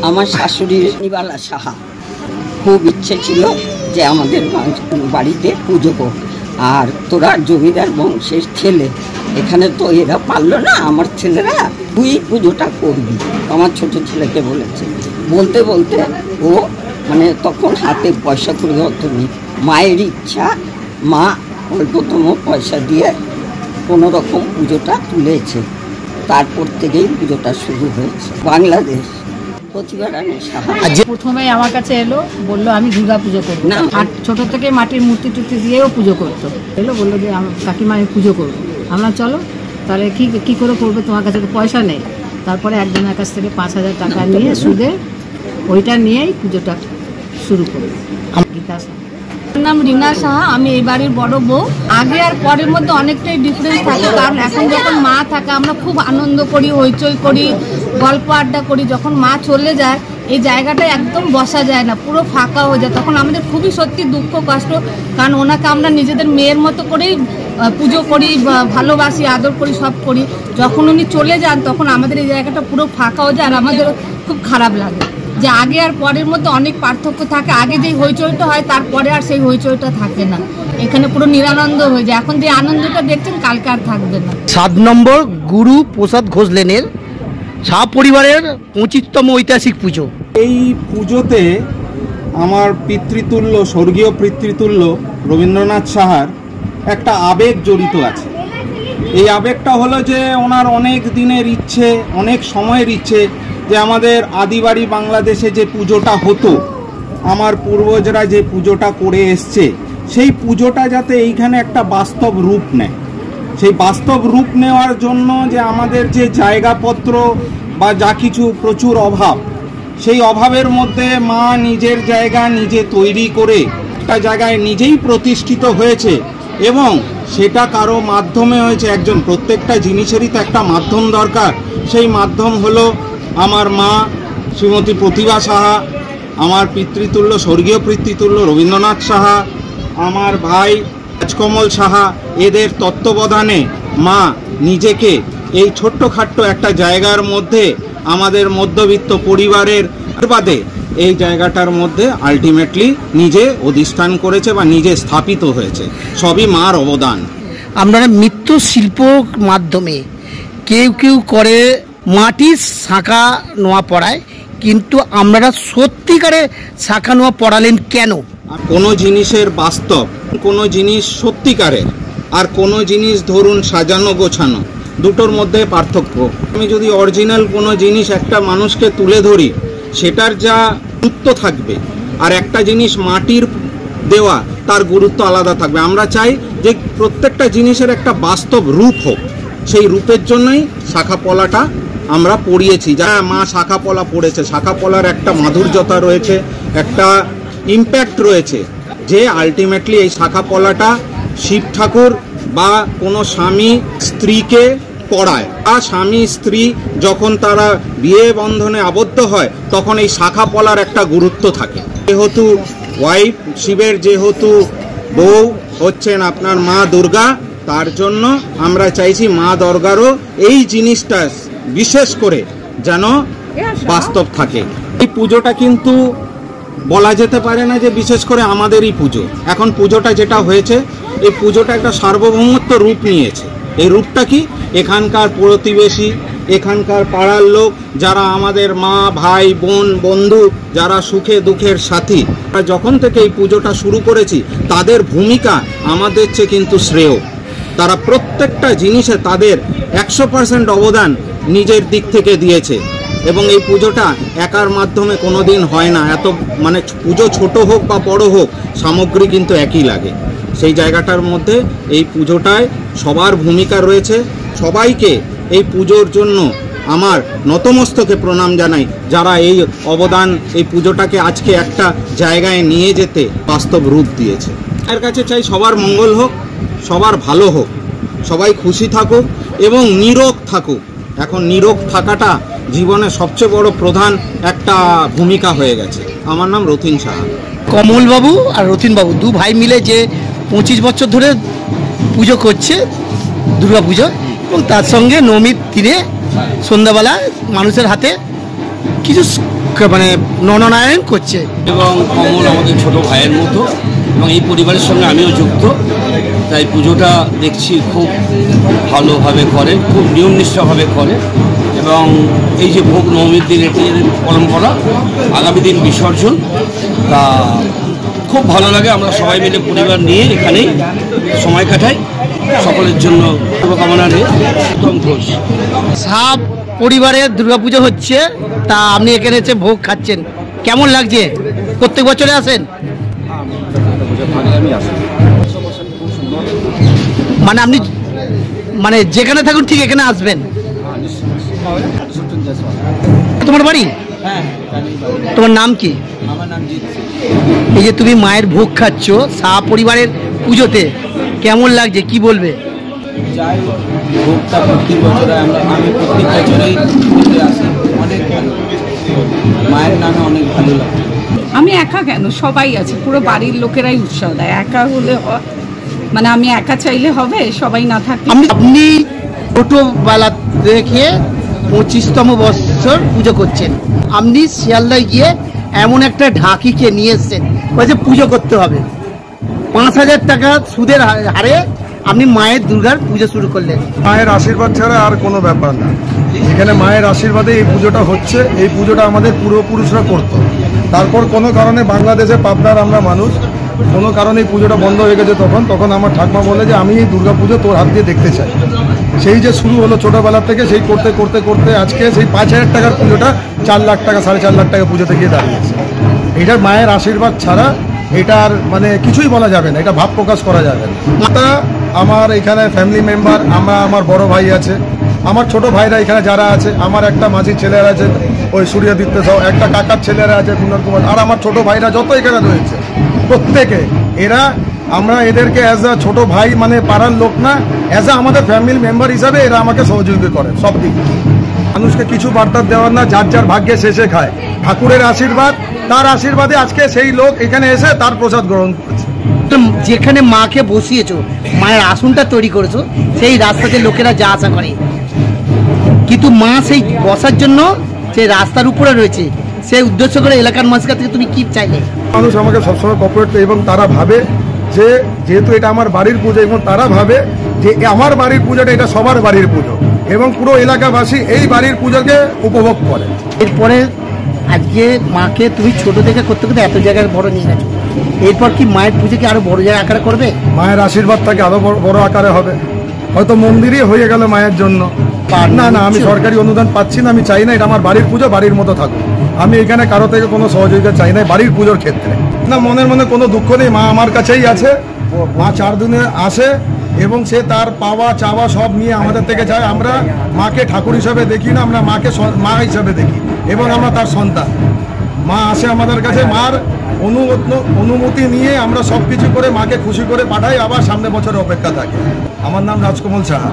আমার শাশুড়ির নিবালা সাহা খুব ইচ্ছে ছিল যে আমাদের বাড়িতে পুজো হোক, আর তোরা জমিদার বংশের ছেলে, এখানে তো এরা পারলো না, আমার ছেলেরা তুই পুজোটা করবি। আমার ছোট ছেলেকে বলেছে, বলতে বলতে ও মানে তখন হাতে পয়সা করে অত নেই, মায়ের ইচ্ছা, মা অল্পতম পয়সা দিয়ে কোনো রকম পুজোটা তুলেছে। তারপর থেকেই পুজোটা শুরু হয়েছে। বাংলাদেশ প্রতিভা রানী সাহা প্রথমে আমার কাছে এলো, বললো আমি দুর্গা পুজো করবো না, আর ছোট থেকে মাটির মূর্তি টুর্তি দিয়েও পুজো করতো। এলো বললো যে কাকিমা আমি পুজো করবো। আমরা চলো তাহলে কী করে করবে, তোমার কাছে তো পয়সা নেই। তারপরে একজনের কাছ থেকে 5,000 টাকা নিয়ে সুদে ওইটা নিয়েই পুজোটা শুরু করবো। আমার নাম রিনা সাহা, আমি এই বাড়ির বড় বউ। আগে আর পরের মধ্যে অনেকটাই ডিফারেন্স থাকে, কারণ এখন যখন মা থাকে আমরা খুব আনন্দ করি, হইচই করি, গল্প আড্ডা করি। যখন মা চলে যায় এই জায়গাটা একদম বসা যায় না, পুরো ফাঁকা হয়ে যায়। তখন আমাদের খুবই সত্যি দুঃখ কষ্ট, কারণ ওনাকে আমরা নিজেদের মেয়ের মতো করেই পুজো করি, ভালোবাসি, আদর করি, সব করি। যখন উনি চলে যান তখন আমাদের এই জায়গাটা পুরো ফাঁকা হয়ে যায়, আর আমাদের খুব খারাপ লাগে যে আগে আর পরের মধ্যে অনেক পার্থক্য থাকে। আগে যেই হইচইটা হয় তারপরে আর সেই হইচইটা থাকে না, এখানে পুরো নিরানন্দ হয়ে যায়। এখন যে আনন্দটা দেখছেন কালকে আর থাকবে না। 7 নম্বর গুরু প্রসাদ ঘোষ লেনের শাহ পরিবারের 25তম ঐতিহাসিক পুজো। এই পুজোতে আমার পিতৃতুল্য, স্বর্গীয় পিতৃতুল্য রবীন্দ্রনাথ সাহার একটা আবেগ জড়িত আছে। এই আবেগটা হলো যে ওনার অনেক দিনের ইচ্ছে, অনেক সময়ের ইচ্ছে যে আমাদের আদিবাড়ি বাংলাদেশে যে পুজোটা হতো, আমার পূর্বজরা যে পুজোটা করে এসছে, সেই পুজোটা যাতে এইখানে একটা বাস্তব রূপ নেয়। সেই বাস্তব রূপ নেওয়ার জন্য যে আমাদের যে জায়গাপত্র বা যা কিছু প্রচুর অভাব, সেই অভাবের মধ্যে মা নিজের জায়গা নিজে তৈরি করে একটা জায়গায় নিজেই প্রতিষ্ঠিত হয়েছে, এবং সেটা কারো মাধ্যমে হয়েছে। একজন প্রত্যেকটা জিনিসেরই তো একটা মাধ্যম দরকার। সেই মাধ্যম হলো আমার মা শ্রীমতী প্রতিভা সাহা, আমার পিতৃতুল্য, স্বর্গীয় পিতৃতুল্য রবীন্দ্রনাথ সাহা, আমার ভাই রাজকমল সাহা। এদের তত্ত্বাবধানে মা নিজেকে এই ছোট্টখাট্ট একটা জায়গার মধ্যে আমাদের মধ্যবিত্ত পরিবারের বাদে এই জায়গাটার মধ্যে আলটিমেটলি নিজে অধিষ্ঠান করেছে বা নিজে স্থাপিত হয়েছে। সবই মার অবদান। আপনারা মৃৎশিল্প মাধ্যমে কেউ কেউ করে মাটির শাঁখা নোয়া পড়ায়, কিন্তু আপনারা সত্যিকারে শাঁখা নোয়া পড়ালেন কেন? কোনো জিনিসের বাস্তব, কোনো জিনিস সত্যিকারের, আর কোনো জিনিস ধরুন সাজানো গোছানো, দুটোর মধ্যে পার্থক্য। আমি যদি অরিজিনাল কোনো জিনিস একটা মানুষকে তুলে ধরি, সেটার যা গুরুত্ব থাকবে, আর একটা জিনিস মাটির দেওয়া তার গুরুত্ব আলাদা থাকবে। আমরা চাই যে প্রত্যেকটা জিনিসের একটা বাস্তব রূপ হোক। সেই রূপের জন্যই শাঁখা পলাটা আমরা পড়িয়েছি। যা মা শাঁখা পলা পড়েছে, শাঁখা পলার একটা মাধুর্যতা রয়েছে, একটা ইম্প্যাক্ট রয়েছে, যে আলটিমেটলি এই শাঁখা পলাটা শিব ঠাকুর বা কোনো স্বামী স্ত্রীকে পড়ায়, আর স্বামী স্ত্রী যখন তারা বিয়ে বন্ধনে আবদ্ধ হয় তখন এই শাঁখা পলার একটা গুরুত্ব থাকে। যেহেতু ওয়াইফ শিবের, যেহেতু বউ হচ্ছেন আপনার মা দুর্গা, তার জন্য আমরা চাইছি মা দুর্গারও এই জিনিসটা বিশেষ করে যেন বাস্তব থাকে। এই পুজোটা কিন্তু বলা যেতে পারে না যে বিশেষ করে আমাদেরই পুজো। এখন পুজোটা যেটা হয়েছে, এই পুজোটা একটা সার্বভৌমত্ব রূপ নিয়েছে। এই রূপটা কি? এখানকার প্রতিবেশী, এখানকার পাড়ার লোক, যারা আমাদের মা ভাই বোন বন্ধু, যারা সুখে দুঃখের সাথী, যখন থেকে এই পুজোটা শুরু করেছি তাদের ভূমিকা আমাদের চেয়ে কিন্তু শ্রেয়। তারা প্রত্যেকটা জিনিসে তাদের 100% অবদান নিজের দিক থেকে দিয়েছে, এবং এই পুজোটা একার মাধ্যমে কোনো দিন হয় না। এত মানে পুজো ছোট হোক বা বড় হোক, সামগ্রী কিন্তু একই লাগে। সেই জায়গাটার মধ্যে এই পুজোটায় সবার ভূমিকা রয়েছে। সবাইকে এই পুজোর জন্য আমার নতমস্তকে প্রণাম জানাই, যারা এই অবদান, এই পুজোটাকে আজকে একটা জায়গায় নিয়ে যেতে বাস্তব রূপ দিয়েছে। এর কাছে চাই সবার মঙ্গল হোক, সবার ভালো হোক, সবাই খুশি থাকুক এবং নীরোগ থাকুক। এখন নীরোগ থাকাটা জীবনে সবচেয়ে বড় প্রধান একটা ভূমিকা হয়ে গেছে। আমার নাম রতিন সাহা। কমলবাবু আর রতিনবাবু দু ভাই মিলে যে 25 বছর ধরে পুজো করছে দুর্গা পুজো, এবং তার সঙ্গে নবমীর দিনে সন্ধ্যাবেলা মানুষের হাতে কিছু মানে নননায়ন করছে। এবং কমল আমাদের ছোট ভাইয়ের মতো এবং এই পরিবারের সঙ্গে আমিও যুক্ত, তাই পুজোটা দেখছি খুব ভালোভাবে করে, খুব নিয়মনিষ্ঠভাবে করে। এবং এই যে ভোগ নবমীর দিন এটি পরম্পরা, আগামী দিন বিসর্জন, তা খুব ভালো লাগে। আমরা সবাই মিলে পরিবার নিয়ে এখানেই সময় কাটাই। সকলের জন্য শুভকামনা নিয়ে উত্তম ঘোষ। সাপ পরিবারের দুর্গাপুজো হচ্ছে, তা আপনি এখানে এসে ভোগ খাচ্ছেন, কেমন লাগছে? প্রত্যেক বছরে আসেন? মানে আপনি মানে যেখানে থাকুন ঠিক এখানে আসবেন? তোমার বাড়ি? তোমার নাম কি? আমার নাম জিৎ। এই যে তুমি মায়ের ভোগ খাচ্ছ সাহা পরিবারের পুজোতে, কেমন লাগছে কি বলবে? যাই ভোগটা প্রত্যেক বছরে আমি প্রত্যেক বছরেই পুজোতে আসি, অনেক ভালো, মায়ের নামে অনেক ভালো লাগে। আমি একা কেন, সবাই আছে, পুরো বাড়ির লোকেরাই উৎসাহ দেয়। একা হলে মানে আমি একা চাইলে হবে, সবাই না থাকলে। আপনি ছোটবেলা থেকে 25তম বছর পুজো করছেন, আপনি শিয়ালদায় গিয়ে এমন একটা ঢাকিকে নিয়ে এসছেন বলছে পুজো করতে হবে, 5,000 টাকা সুদের হারে আপনি মায়ের দুর্গার পুজো শুরু করলেন। মায়ের আশীর্বাদ ছাড়া আর কোনো ব্যাপার না, এখানে মায়ের আশীর্বাদে এই পুজোটা হচ্ছে। এই পুজোটা আমাদের পূর্বপুরুষরা করতো, তারপর কোনো কারণে বাংলাদেশে পাবনার আমরা মানুষ, কোনো কারণে এই পুজোটা বন্ধ হয়ে গেছে। তখন আমার ঠাকুমা বলে যে আমি এই দুর্গা পুজো তোর হাত দিয়ে দেখতে চাই। সেই যে শুরু হলো ছোটোবেলার থেকে, সেই করতে করতে করতে আজকে সেই 5,000 টাকার পুজোটা 4 লাখ টাকা 4.5 লাখ টাকা পুজোতে গিয়ে দাঁড়িয়েছে। এটার মায়ের আশীর্বাদ ছাড়া এটার মানে কিছুই বলা যাবে না, এটা ভাব প্রকাশ করা যাবে না। মাতা আমার এখানে ফ্যামিলি মেম্বার, আমার বড় ভাই আছে, আমার ছোট ভাইরা এখানে যারা আছে, আমার একটা মাঝির ছেলেরা আছে ওই সূর্যদীপ্ত সহ, একটা কাকার ছেলেরা আছে কুমার কুমার, আর আমার ছোট ভাইরা যত এখানে রয়েছে প্রত্যেকে এরা, আমরা এদেরকে অ্যাজ আ ছোটো ভাই মানে পাড়ার লোক না, অ্যাজ আ আমাদের ফ্যামিলি মেম্বার হিসাবে এরা আমাকে সহযোগিতা করে সব দিক। মানুষকে কিছু বার্তা দেওয়ার না, যার যার ভাগ্যে শেষে খায়। ঠাকুরের আশীর্বাদ, তার আশীর্বাদে আজকে সেই লোক এখানে এসে তার প্রসাদ গ্রহণ করছে। যেখানে মাকে বসিয়েছো, মায়ের আসনটা তৈরি করেছো, সেই রাস্তাতে লোকেরা যা আশা করে, কিন্তু মা সেই বসার জন্য সেই রাস্তার উপরে রয়েছে, সেই উদ্দেশ্য করে এলাকার মানুষের কাছ থেকে তুমি কি চাইলে? মানুষ আমাকে সবসময় কোঅপারেট করে এবং তারা ভাবে যে যেহেতু এটা আমার বাড়ির পুজো, এবং তারা ভাবে যে আমার বাড়ির পুজোটা এটা সবার বাড়ির পুজো, এবং পুরো এলাকাবাসী এই বাড়ির পুজোকে উপভোগ করে। এরপরে আজকে মাকে তুমি ছোট থেকে করতে করতে এত জায়গায় বড় নিয়ে গেছো, এরপর কি মায়ের পুজো কি আরো বড় জায়গা আকারে করবে? মায়ের আশীর্বাদ থাকে আরো বড় আকারে হবে, হয়তো মন্দিরই হয়ে গেল মায়ের জন্য। না না, আমি সরকারি অনুদান পাচ্ছি না, আমি চাই না, এটা আমার বাড়ির পুজো, বাড়ির মতো থাকুক। আমি এখানে কারো থেকে কোনো সহযোগিতা চাই না বাড়ির পুজোর ক্ষেত্রে। না, মনে কোনো দুঃখ নেই, মা আমার কাছেই আছে। মা 4 দিনে আসে এবং সে তার পাওয়া চাওয়া সব নিয়ে আমাদের থেকে যায়। আমরা মাকে ঠাকুর হিসাবে দেখি না, আমরা মাকে মা হিসাবে দেখি, এবং আমরা তার সন্তান। মা আসে আমাদের কাছে, মার অনুমতি নিয়ে আমরা সব কিছু করে মাকে খুশি করে পাঠাই, আবার সামনে বছরে অপেক্ষা থাকে। আমার নাম রাজকমল সাহা।